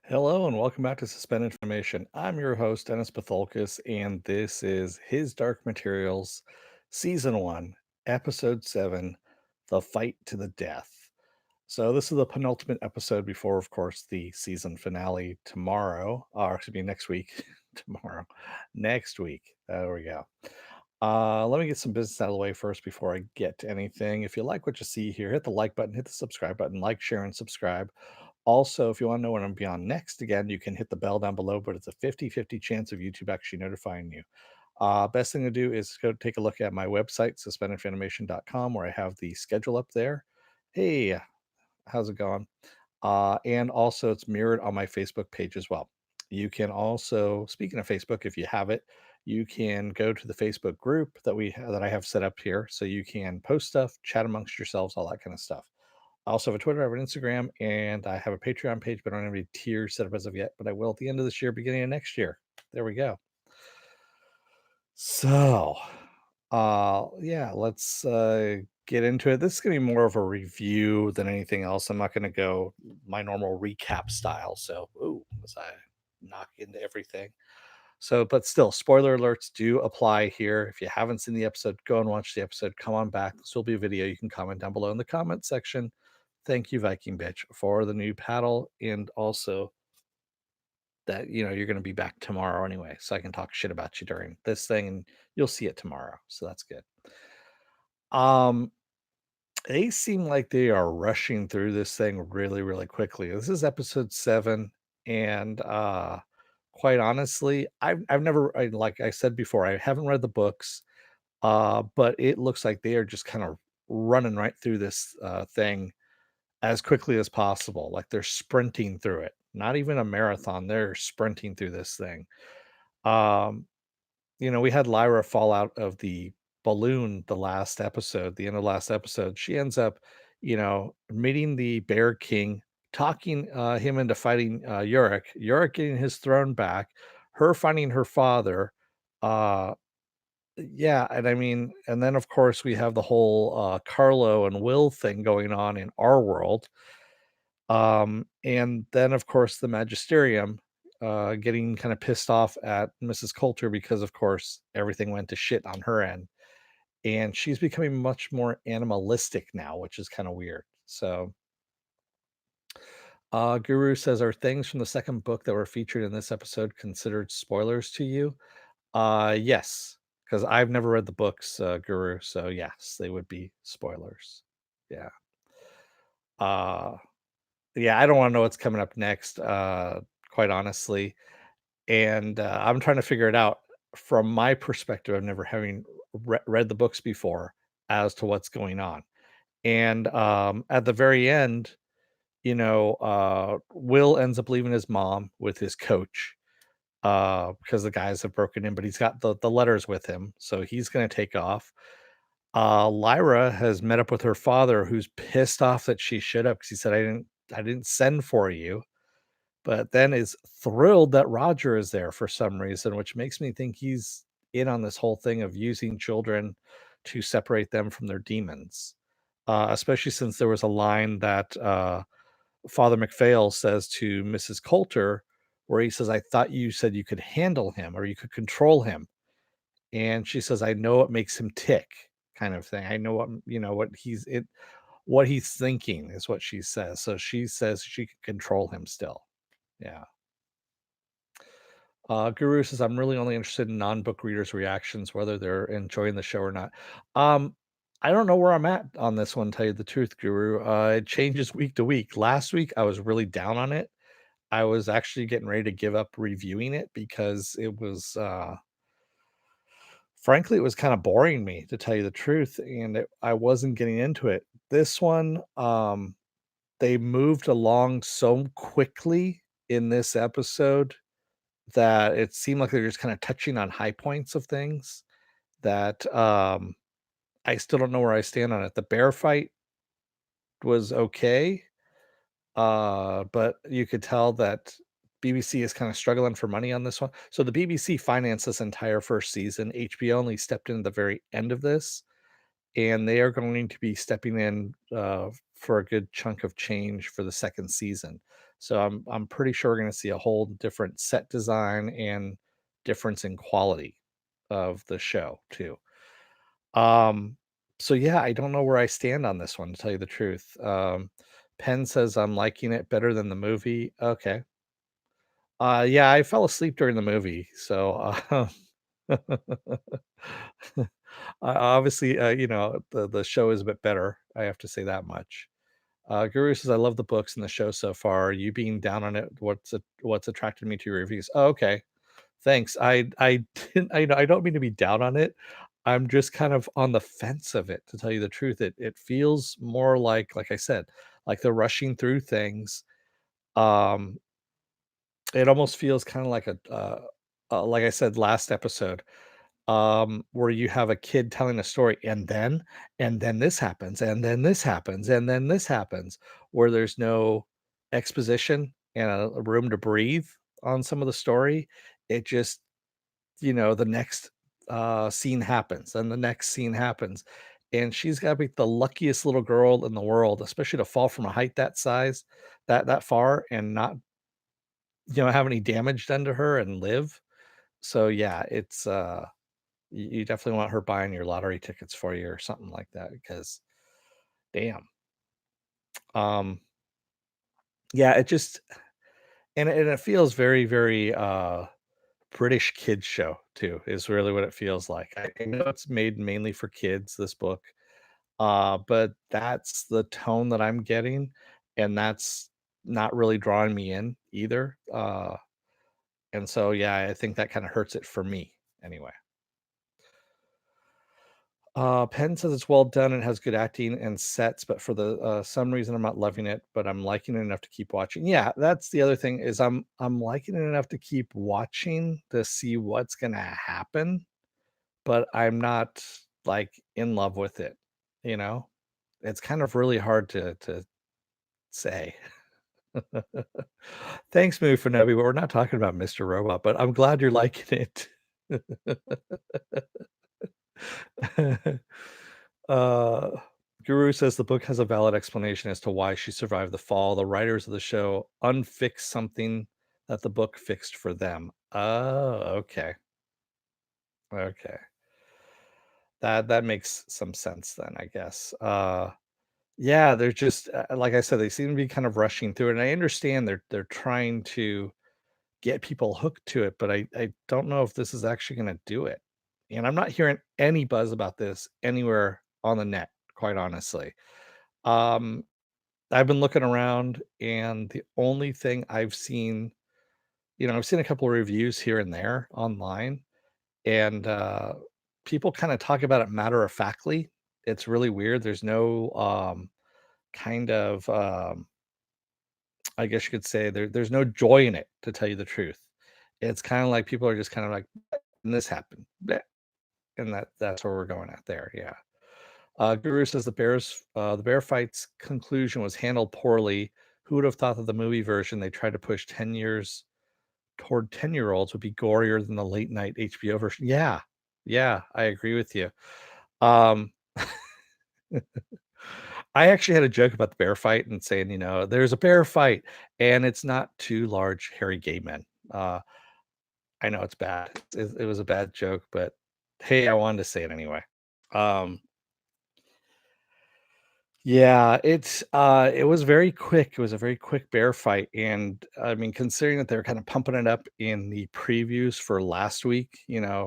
Hello and welcome back to Suspended Animation. I'm your host, Dennis Patholkis, and this is His Dark Materials, Season 1, Episode 7, The Fight to the Death. So, this is the penultimate episode before, of course, the season finale tomorrow, or excuse me, next week. Tomorrow. Next week. There we go. Let me get some business out of the way first before I get to anything. If you like what you see here, hit the like button, hit the subscribe button, like, share, and subscribe. Also, if you want to know when I'm be on next again, you can hit the bell down below, but it's a 50-50 chance of YouTube actually notifying you. Best thing to do is go take a look at my website, suspendedfanimation.com, where I have the schedule up there. Hey, how's it going? And also, it's mirrored on my Facebook page as well. You can also, speaking of Facebook, if you have it, you can go to the Facebook group that I have set up here, so you can post stuff, chat amongst yourselves, all that kind of stuff. I also have a Twitter, I have an Instagram, and I have a Patreon page, but I don't have any tiers set up as of yet. But I will at the end of this year, beginning of next year. There we go. So, yeah, let's get into it. This is gonna be more of a review than anything else. I'm not gonna go my normal recap style. So, ooh, as I knock into everything. So, but still, spoiler alerts do apply here. If you haven't seen the episode, go and watch the episode. Come on back. This will be a video. You can comment down below in the comment section. Thank you, Viking Bitch, for the new paddle, and also that you're going to be back tomorrow anyway, so I can talk shit about you during this thing, and you'll see it tomorrow. So that's good. Um, they seem like they are rushing through this thing really, really quickly. This is episode 7, and quite honestly, I've never like I said before, I haven't read the books, but it looks like they are just kind of running right through this thing as quickly as possible. Like they're sprinting through it. Not even a marathon. They're sprinting through this thing. Um, we had Lyra fall out of the balloon the last episode, the end of last episode. She ends up, meeting the Bear King, talking him into fighting Yorick, Yorick getting his throne back, her finding her father. Uh yeah, and I mean, and then of course we have the whole Carlo and Will thing going on in our world. And then, of course, the magisterium getting kind of pissed off at Mrs. Coulter because, of course, everything went to shit on her end. And she's becoming much more animalistic now, which is kind of weird. So, Guru says, are things from the second book that were featured in this episode considered spoilers to you? Yes, because I've never read the books, Guru. So, yes, they would be spoilers. Yeah. Uh, yeah, I don't want to know what's coming up next, quite honestly. And I'm trying to figure it out from my perspective of never having read the books before as to what's going on. And at the very end, Will ends up leaving his mom with his coach because the guys have broken in, but he's got the letters with him, so he's going to take off. Lyra has met up with her father, who's pissed off that she should have because he said, I didn't send for you, but then is thrilled that Roger is there for some reason, which makes me think he's in on this whole thing of using children to separate them from their demons. Especially since there was a line that Father McPhail says to Mrs. Coulter, where he says, I thought you said you could handle him or you could control him. And she says, I know what makes him tick, kind of thing. I know what he's thinking is what she says. So she says she can control him still. Yeah. Guru says, I'm really only interested in non-book readers' reactions, whether they're enjoying the show or not. Um, I don't know where I'm at on this one, tell you the truth, Guru. It changes week to week. Last week, I was really down on it. I was actually getting ready to give up reviewing it because it was, frankly, it was kind of boring me, to tell you the truth, and I wasn't getting into it. This one, they moved along so quickly in this episode that it seemed like they're just kinda touching on high points of things that, I still don't know where I stand on it. The bear fight was okay, but you could tell that BBC is kinda struggling for money on this one. So the BBC financed this entire 1st season. HBO only stepped in at the very end of this, and they are going to be stepping in for a good chunk of change for the second season. So I'm pretty sure we're going to see a whole different set design and difference in quality of the show too. Um, so yeah, I don't know where I stand on this one to tell you the truth. Penn says I'm liking it better than the movie. Okay. Yeah, I fell asleep during the movie, so obviously, the show is a bit better. I have to say that much. Guru says, "I love the books and the show so far. You being down on it, what's attracted me to your reviews?" Oh, okay, thanks. I didn't. I don't mean to be down on it. I'm just kind of on the fence of it, to tell you the truth. It feels more like I said, like they're rushing through things. Um, it almost feels kind of like like I said last episode, where you have a kid telling a story, and then this happens, and then this happens, and then this happens, where there's no exposition and a room to breathe on some of the story. It just, the next scene happens, and the next scene happens, and she's got to be the luckiest little girl in the world, especially to fall from a height that size, that far, and not have any damage done to her and live. So yeah, it's you definitely want her buying your lottery tickets for you or something like that, because damn. Um, yeah, it just, and it feels very, very British kids show too, is really what it feels like. I know it's made mainly for kids, this book, but that's the tone that I'm getting, and that's not really drawing me in either. And so yeah, I think that kind of hurts it for me anyway. Penn says it's well done and has good acting and sets, but for the some reason I'm not loving it, but I'm liking it enough to keep watching. Yeah, that's the other thing, is I'm liking it enough to keep watching to see what's gonna happen, but I'm not like in love with it, you know? It's kind of really hard to say. Thanks, Movie for Nebby, but we're not talking about Mr. Robot, but I'm glad you're liking it. Uh, Guru says the book has a valid explanation as to why she survived the fall. The writers of the show unfixed something that the book fixed for them. Oh, okay. Okay. That makes some sense then, I guess. Yeah, they're just like I said, they seem to be kind of rushing through it. And I understand they're trying to get people hooked to it, but I don't know if this is actually gonna do it. And I'm not hearing any buzz about this anywhere on the net, quite honestly. Um, I've been looking around, and the only thing I've seen, I've seen a couple of reviews here and there online, and people kind of talk about it matter of factly. It's really weird. There's no kind of, I guess you could say, there's no joy in it, to tell you the truth. It's kind of like people are just kind of like, and this happened, bleh," and that's where we're going at there. Yeah. Guru says the bear fight's conclusion was handled poorly. Who would have thought that the movie version they tried to push 10 years toward 10-year-olds would be gorier than the late night HBO version? Yeah. Yeah, I agree with you. Um, I actually had a joke about the bear fight and saying, there's a bear fight and it's not two large hairy gay men. Uh, I know it's bad. It was a bad joke, but hey, I wanted to say it anyway. Um, Yeah, it was very quick. It was a very quick bear fight, and I mean, considering that they're kind of pumping it up in the previews for last week,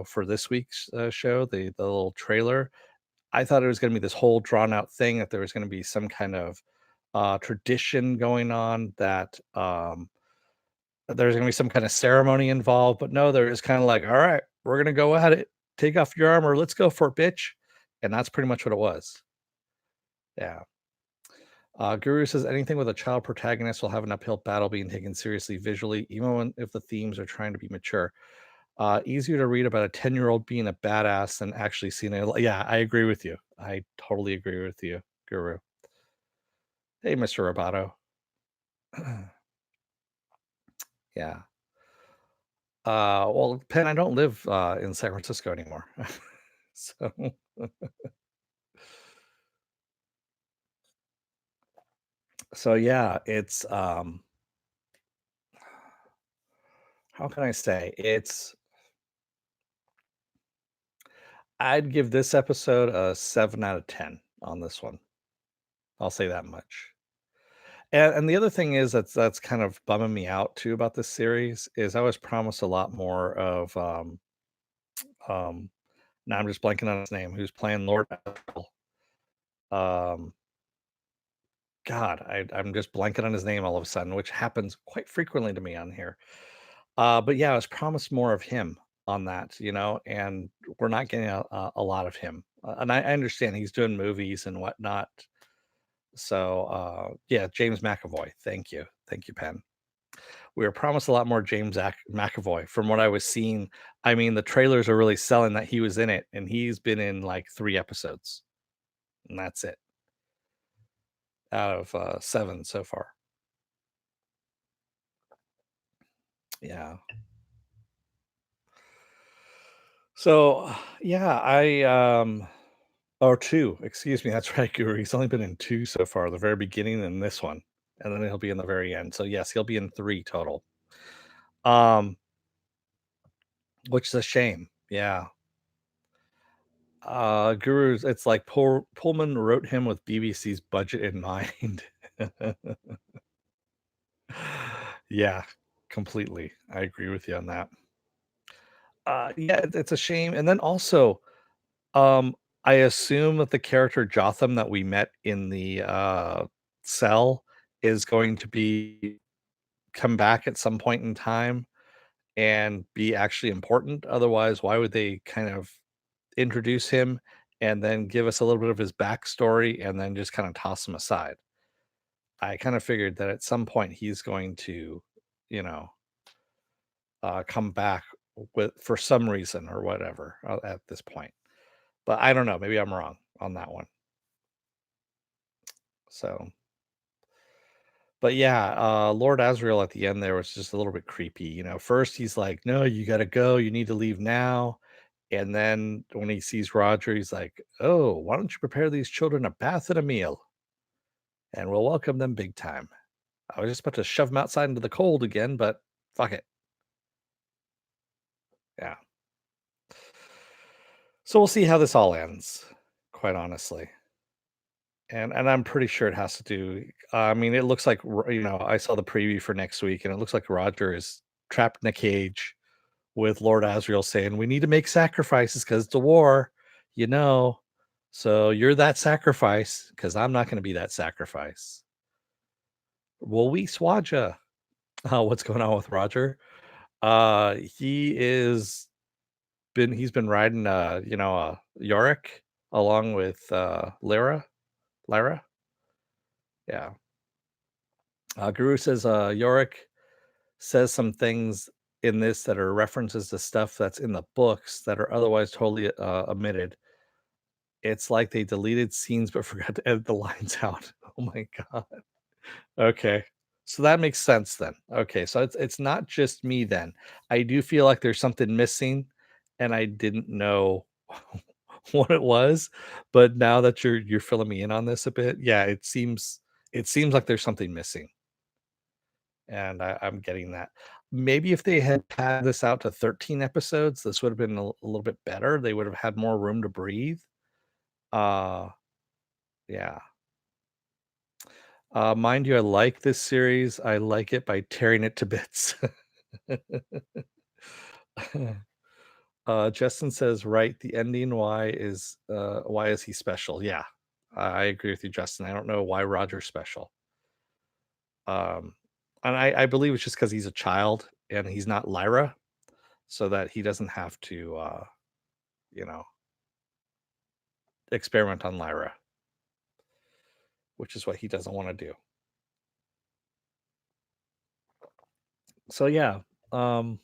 for this week's show, the little trailer, I thought it was going to be this whole drawn out thing, that there was going to be some kind of tradition going on, that there's going to be some kind of ceremony involved, but no, they're just kind of like, all right, we're going to go at it. Take off your armor. Let's go for it, bitch. And that's pretty much what it was. Yeah. Guru says anything with a child protagonist will have an uphill battle being taken seriously visually, even if the themes are trying to be mature. Easier to read about a 10-year-old being a badass than actually seeing it. Yeah, I agree with you. I totally agree with you, Guru. Hey, Mr. Roboto. Yeah. Well, Penn, I don't live in San Francisco anymore. So So yeah, it's how can I say? I'd give this episode a 7 out of 10 on this one. I'll say that much. And the other thing is that's kind of bumming me out too about this series is I was promised a lot more of um now I'm just blanking on his name, who's playing Lord Asriel. Um God, I'm just blanking on his name all of a sudden, which happens quite frequently to me on here. But yeah, I was promised more of him on that, and we're not getting a lot of him. And I understand he's doing movies and whatnot. So yeah, James McAvoy. Thank you, Penn. We were promised a lot more McAvoy. From what I was seeing, I mean, the trailers are really selling that he was in it, and he's been in like 3 episodes, and that's it out of 7 so far. Yeah. So yeah, or 2, excuse me, that's right, Guru. He's only been in 2 so far, the very beginning and this one, and then he'll be in the very end. So yes, he'll be in 3 total. Um, which is a shame. Yeah. Guru's it's like Pullman wrote him with BBC's budget in mind. Yeah, completely. I agree with you on that. Yeah, it's a shame. And then also, um, I assume that the character Jotham that we met in the cell is going to be come back at some point in time and be actually important. Otherwise, why would they kind of introduce him and then give us a little bit of his backstory and then just kind of toss him aside? I kind of figured that at some point he's going to, you know, come back with for some reason or whatever at this point. But I don't know. Maybe I'm wrong on that one. So, but yeah, Lord Asriel at the end there was just a little bit creepy. First he's like, "No, you got to go. You need to leave now." And then when he sees Roger, he's like, "Oh, why don't you prepare these children a bath and a meal, and we'll welcome them big time." I was just about to shove them outside into the cold again, but fuck it. Yeah. So we'll see how this all ends, quite honestly. And I'm pretty sure it has to do. I mean, it looks like I saw the preview for next week, and it looks like Roger is trapped in a cage with Lord Asriel saying, "We need to make sacrifices because it's a war, you know. So you're that sacrifice because I'm not going to be that sacrifice." Will we Swaja? What's going on with Roger? He's been riding Yorick along with Lyra. Yeah. Guru says Yorick says some things in this that are references to stuff that's in the books that are otherwise totally omitted. It's like they deleted scenes but forgot to edit the lines out. Oh my god. Okay. So that makes sense then. Okay, so it's not just me then. I do feel like there's something missing and I didn't know what it was, but now that you're filling me in on this a bit, yeah, it seems like there's something missing. And I'm getting that. Maybe if they had padded this out to 13 episodes, this would have been a little bit better. They would have had more room to breathe. Uh yeah. Mind you, I like this series. I like it by tearing it to bits. Justin says, right, the ending, why is he special? Yeah, I agree with you, Justin. I don't know why Roger's special. Um, and I believe it's just because he's a child and he's not Lyra, so that he doesn't have to you know, experiment on Lyra, which is what he doesn't want to do. So yeah, um,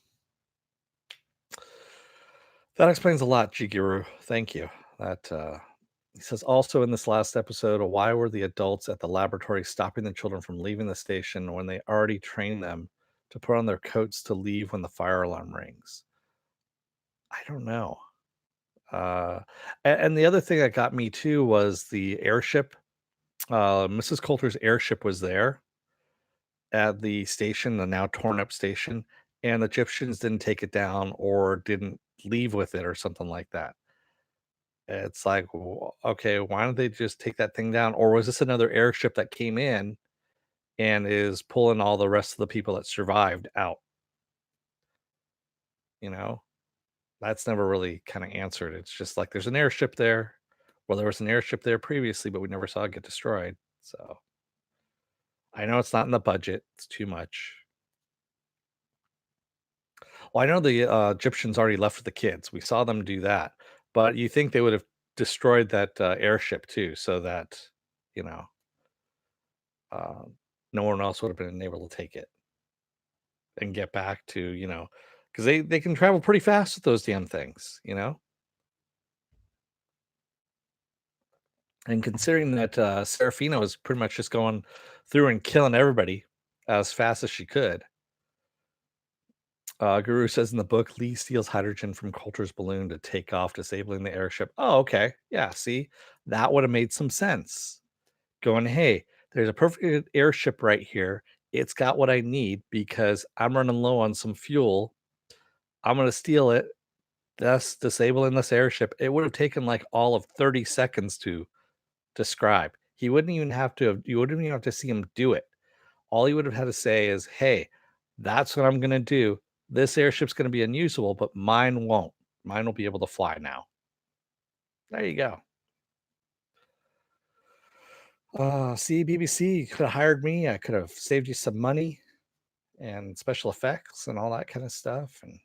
that explains a lot, Jiguru. Thank you. That He says also in this last episode, why were the adults at the laboratory stopping the children from leaving the station when they already trained them to put on their coats to leave when the fire alarm rings? I don't know. And the other thing that got me too was the airship. Mrs. Coulter's airship was there at the station, the now torn up station, and the Egyptians didn't take it down or didn't leave with it or something like that. It's like, okay, why don't they just take that thing down? Or was this another airship that came in and is pulling all the rest of the people that survived out? You know, that's never really kind of answered. It's just like there's an airship there. Well, there was an airship there previously, but we never saw it get destroyed. So I know it's not in the budget. It's too much. Well, I know the Egyptians already left with the kids. We saw them do that, but you think they would have destroyed that airship too, so that you know uh, no one else would have been able to take it and get back to because they can travel pretty fast with those damn things, And considering that Serafina was pretty much just going through and killing everybody as fast as she could. Guru says in the book, Lee steals hydrogen from Coulter's balloon to take off, disabling the airship. Oh, okay. Yeah, see, that would have made some sense. Going, hey, there's a perfect airship right here. It's got what I need because I'm running low on some fuel. I'm going to steal it, thus disabling this airship. It would have taken like all of 30 seconds to describe. He wouldn't even have to have, you wouldn't even have to see him do it. All he would have had to say is, "Hey, that's what I'm gonna do. This airship's gonna be unusable, but mine won't. Mine will be able to fly now." There you go. See, BBC, you could have hired me. I could have saved you some money and special effects and all that kind of stuff. And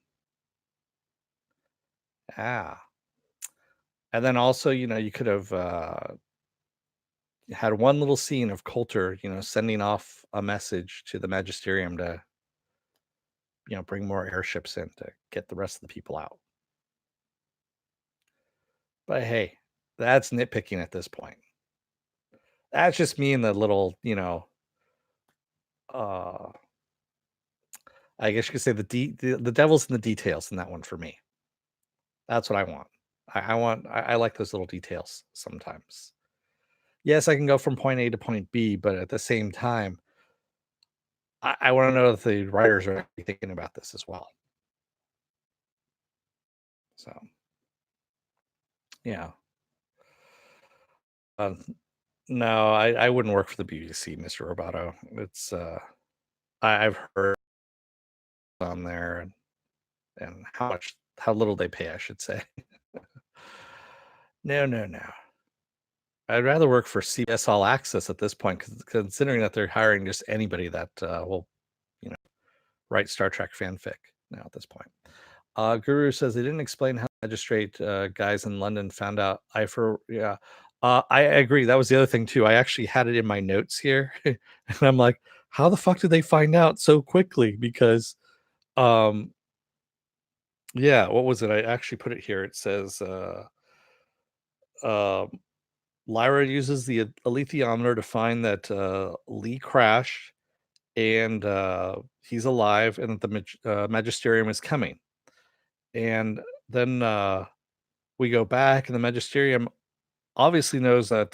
yeah, and then also, you could have had one little scene of Coulter, sending off a message to the Magisterium to, bring more airships in to get the rest of the people out. But hey, that's nitpicking at this point. That's just me and the little, uh, I guess you could say the devil's in the details in that one for me. That's what I want. I like those little details sometimes. Yes, I can go from point A to point B, but at the same time, I want to know if the writers are actually thinking about this as well. So yeah. Uh, no, I wouldn't work for the BBC, Mr. Roboto. It's I've heard on there and how little they pay, I should say. No, no, no. I'd rather work for CBS All Access at this point, considering that they're hiring just anybody that will, you know, write Star Trek fanfic now at this point. Guru says they didn't explain how magistrate guys in London found out Eifer. Yeah, I agree. That was the other thing too. I actually had it in my notes here, and I'm like, how the fuck did they find out so quickly? Because, um, yeah, what was it? I actually put it here. It says, uh, Lyra uses the alethiometer to find that Lee crashed and he's alive and that the magisterium is coming. And then we go back, and the magisterium obviously knows that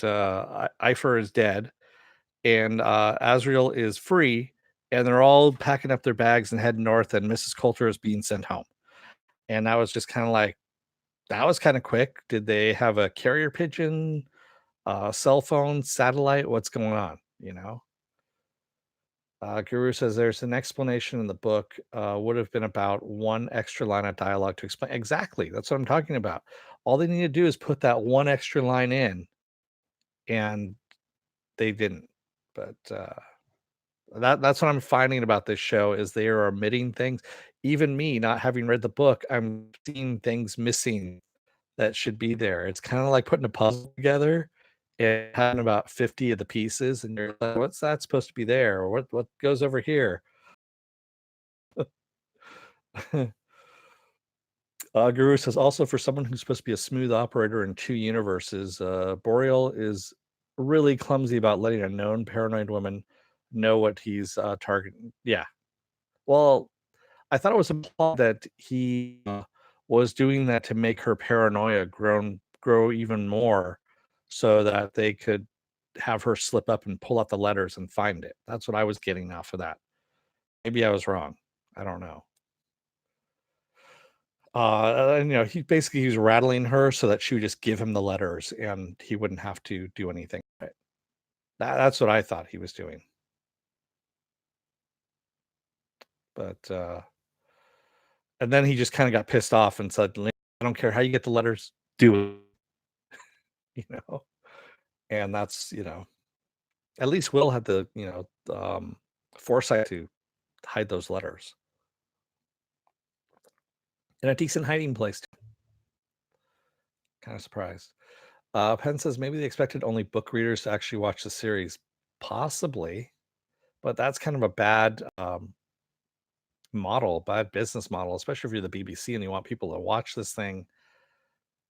Eifer is dead and Azrael is free, and they're all packing up their bags and heading north, and Mrs. Coulter is being sent home. And I was just kind of like, that was kind of quick. Did they have a carrier pigeon? Cell phone, satellite, what's going on? Guru says there's an explanation in the book. Would have been about one extra line of dialogue to explain. Exactly. That's what I'm talking about. All they need to do is put that one extra line in, and they didn't. But that's what I'm finding about this show is they are omitting things. Even me, not having read the book, I'm seeing things missing that should be there. It's kinda like putting a puzzle together and having about 50 of the pieces, and you're like, "What's that supposed to be there? Or what goes over here?" Guru says, "Also, for someone who's supposed to be a smooth operator in 2 universes, Boreal is really clumsy about letting a known paranoid woman know what he's, targeting." Yeah. Well, I thought it was implied that he, was doing that to make her paranoia grow even more so that they could have her slip up and pull out the letters and find it. That's what I was getting off of that. Maybe I was wrong. I don't know. And, he was rattling her so that she would just give him the letters and he wouldn't have to do anything. That's what I thought he was doing. But and then he just kind of got pissed off and said, I don't care how you get the letters, do it, you know. And that's, at least Will had the, foresight to hide those letters in a decent hiding place. Kind of surprised. Penn says maybe they expected only book readers to actually watch the series. Possibly, but that's kind of a bad bad business model, especially if you're the BBC and you want people to watch this thing.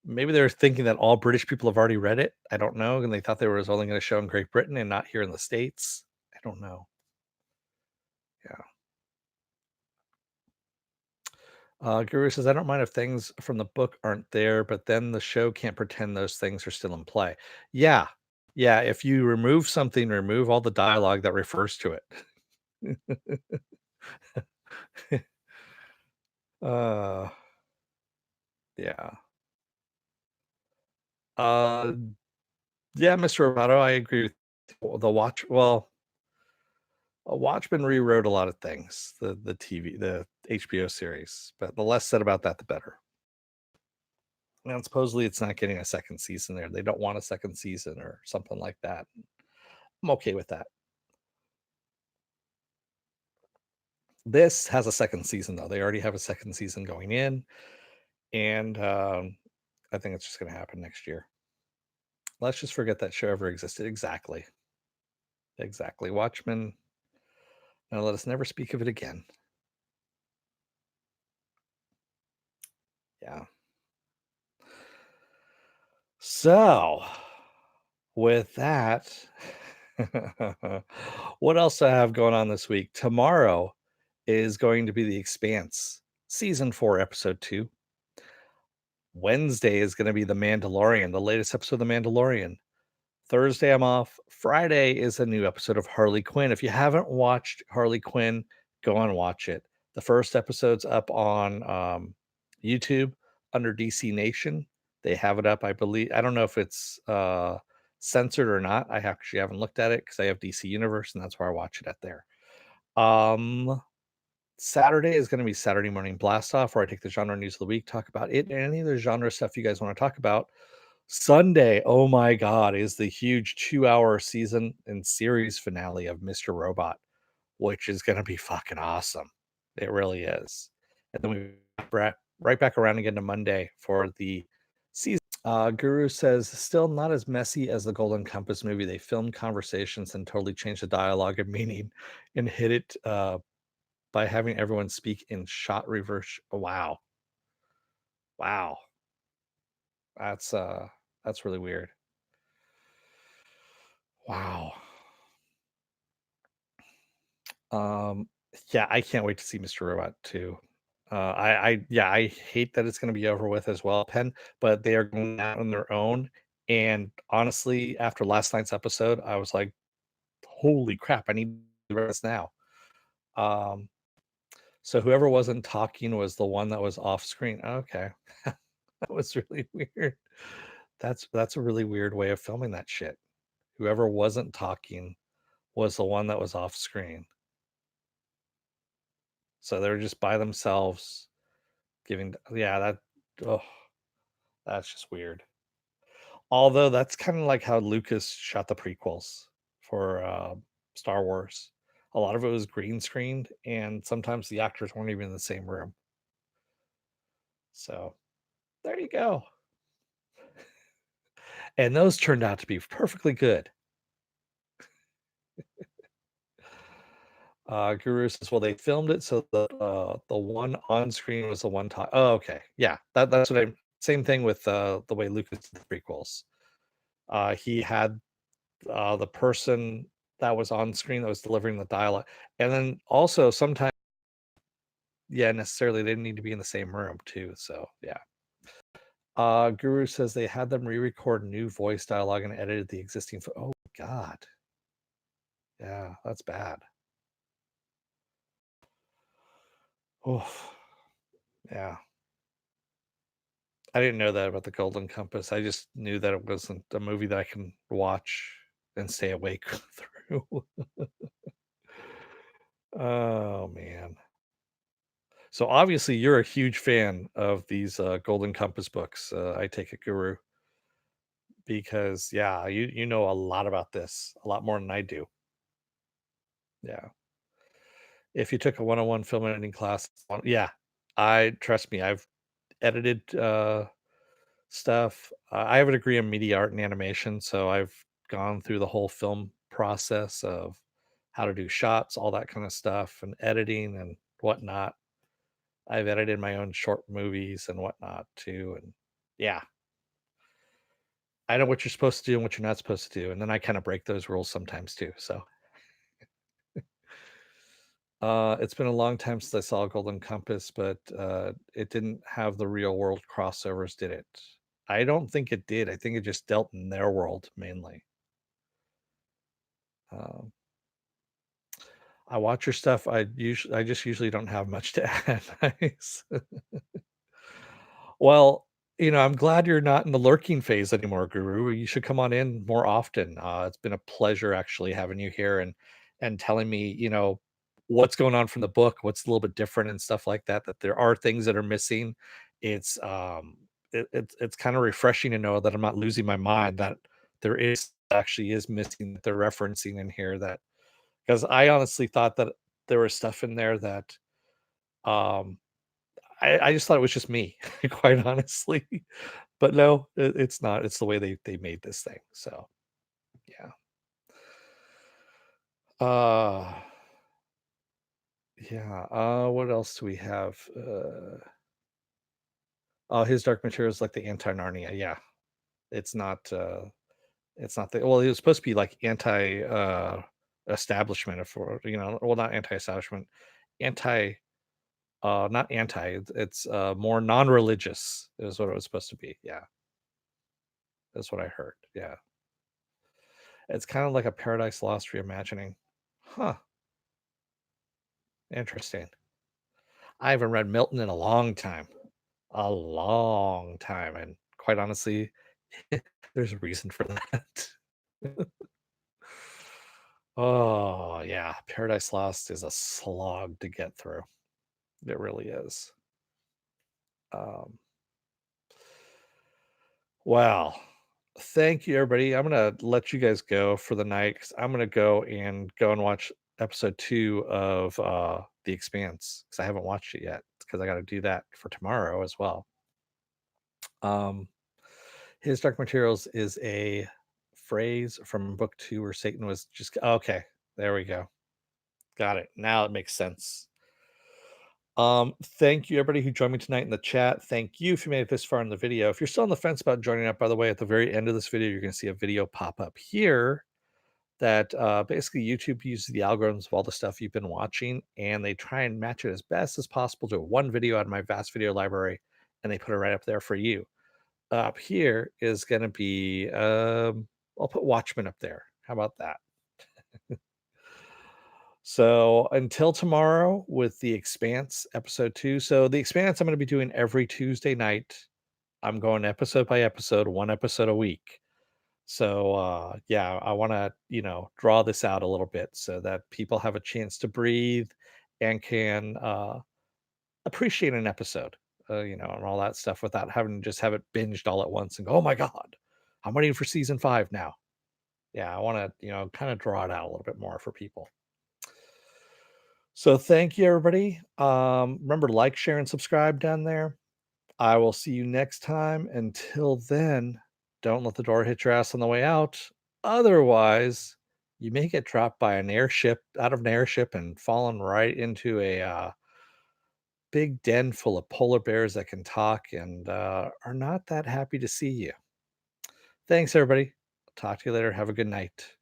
Maybe they're thinking that all British people have already read it. I don't know. And they thought they were only going to show in Great Britain and not here in the States. I don't know. Yeah. Guru says, I don't mind if things from the book aren't there, but then the show can't pretend those things are still in play. Yeah. Yeah. If you remove something, remove all the dialogue that refers to it. uh, yeah. Uh, yeah, Mr. Roboto, I agree with the watch. Well, Watchmen rewrote a lot of things, the HBO series, but the less said about that, the better. And supposedly it's not getting a second season there. They don't want a second season or something like that. I'm okay with that. This has a second season, though. They already have a second season going in, and I think it's just going to happen next year. Let's just forget that show ever existed. Exactly. Exactly. Watchmen. Now let us never speak of it again. Yeah. So, with that, what else I have going on this week? Tomorrow is going to be The Expanse, season 4, episode 2. Wednesday is going to be The Mandalorian, the latest episode of The Mandalorian. Thursday, I'm off. Friday is a new episode of Harley Quinn. If you haven't watched Harley Quinn, go and watch it. The first episode's up on YouTube under DC Nation. They have it up, I believe. I don't know if it's censored or not. I actually haven't looked at it because I have DC Universe, and that's where I watch it at there. Saturday is going to be Saturday Morning Blast Off, where I take the genre news of the week, talk about it, and any of the genre stuff you guys want to talk about. Sunday, oh my God, is the huge 2-hour season and series finale of Mr. Robot, which is going to be fucking awesome. It really is. And then we right back around again to Monday for the season. Guru says, still not as messy as the Golden Compass movie. They filmed conversations and totally changed the dialogue and meaning and hit it by having everyone speak in shot reverse. Wow. Wow. That's really weird. Wow. Yeah, I can't wait to see Mr. Robot too. I hate that it's going to be over with as well, Penn, but they are going out on their own. And honestly, after last night's episode, I was like, holy crap, I need to do this now. So whoever wasn't talking was the one that was off screen. Okay. That was really weird. That's a really weird way of filming that shit. Whoever wasn't talking was the one that was off screen. So they were just by themselves giving that's just weird. Although that's kind of like how Lucas shot the prequels for Star Wars. A lot of it was green screened, and sometimes the actors weren't even in the same room. So there you go. And those turned out to be perfectly good. Guru says, well, they filmed it so the one on screen was the one time. Oh, okay. Yeah, that's what I same thing with the way Lucas did the prequels. He had the person that was on screen that was delivering the dialogue. And then also sometimes, yeah, necessarily they didn't need to be in the same room too. So yeah. Guru says they had them re-record new voice dialogue and edited the existing. Oh god. Yeah, that's bad. Oof. Yeah. I didn't know that about the Golden Compass. I just knew that it wasn't a movie that I can watch and stay awake through. Oh, man. So, obviously, you're a huge fan of these, Golden Compass books, I take it, Guru, because, yeah, you know a lot about this, a lot more than I do. Yeah. If you took a one-on-one film editing class, yeah, I trust me, I've edited, stuff. I have a degree in media art and animation, so I've gone through the whole film process of how to do shots, all that kind of stuff, and editing and whatnot. I've edited my own short movies and whatnot too. And yeah, I know what you're supposed to do and what you're not supposed to do. And then I kind of break those rules sometimes too. So it's been a long time since I saw Golden Compass, but it didn't have the real world crossovers, did it? I don't think it did. I think it just dealt in their world mainly. Um, I watch your stuff. I just usually don't have much to add. Nice. Well, I'm glad you're not in the lurking phase anymore, Guru. You should come on in more often. It's been a pleasure actually having you here and telling me, what's going on from the book, what's a little bit different and stuff like that. That there are things that are missing. It's it's kind of refreshing to know that I'm not losing my mind. That there is actually is missing that they're referencing in here. That because I honestly thought that there was stuff in there that um I just thought it was just me, quite honestly. But no, it's not. It's the way they made this thing. So yeah. Uh yeah. What else do we have? Oh, his Dark Material is like the anti-Narnia. Yeah. It's not it's not the well, it was supposed to be like anti establishment for well not anti-establishment, anti not anti, it's more non-religious is what it was supposed to be. Yeah. That's what I heard. Yeah. It's kind of like a Paradise Lost reimagining. Huh, interesting. I haven't read Milton in a long time, and quite honestly, there's a reason for that. Oh, yeah, Paradise Lost is a slog to get through. It really is. Um, well, thank you, everybody. I'm gonna let you guys go for the night 'cause I'm gonna go and watch episode 2 of The Expanse because I haven't watched it yet because I got to do that for tomorrow as well. Um, his Dark Materials is a phrase from book 2 where Satan was just okay. There we go. Got it. Now it makes sense. Thank you everybody who joined me tonight in the chat. Thank you if you made it this far in the video. If you're still on the fence about joining up, by the way, at the very end of this video, you're going to see a video pop up here that basically YouTube uses the algorithms of all the stuff you've been watching and they try and match it as best as possible to one video out of my vast video library and they put it right up there for you. Up here is going to be, I'll put Watchmen up there. How about that? So until tomorrow with The Expanse episode 2. So The Expanse I'm going to be doing every Tuesday night. I'm going episode by episode, one episode a week. So yeah, I want to, draw this out a little bit so that people have a chance to breathe and can appreciate an episode, and all that stuff without having to just have it binged all at once and go, "Oh my god, I'm waiting for season 5 now." Yeah, I want to, kind of draw it out a little bit more for people. So thank you, everybody. Remember, like, share, and subscribe down there. I will see you next time. Until then, don't let the door hit your ass on the way out. Otherwise, you may get dropped by an airship out of an airship and fallen right into a big den full of polar bears that can talk and are not that happy to see you. Thanks, everybody. Talk to you later. Have a good night.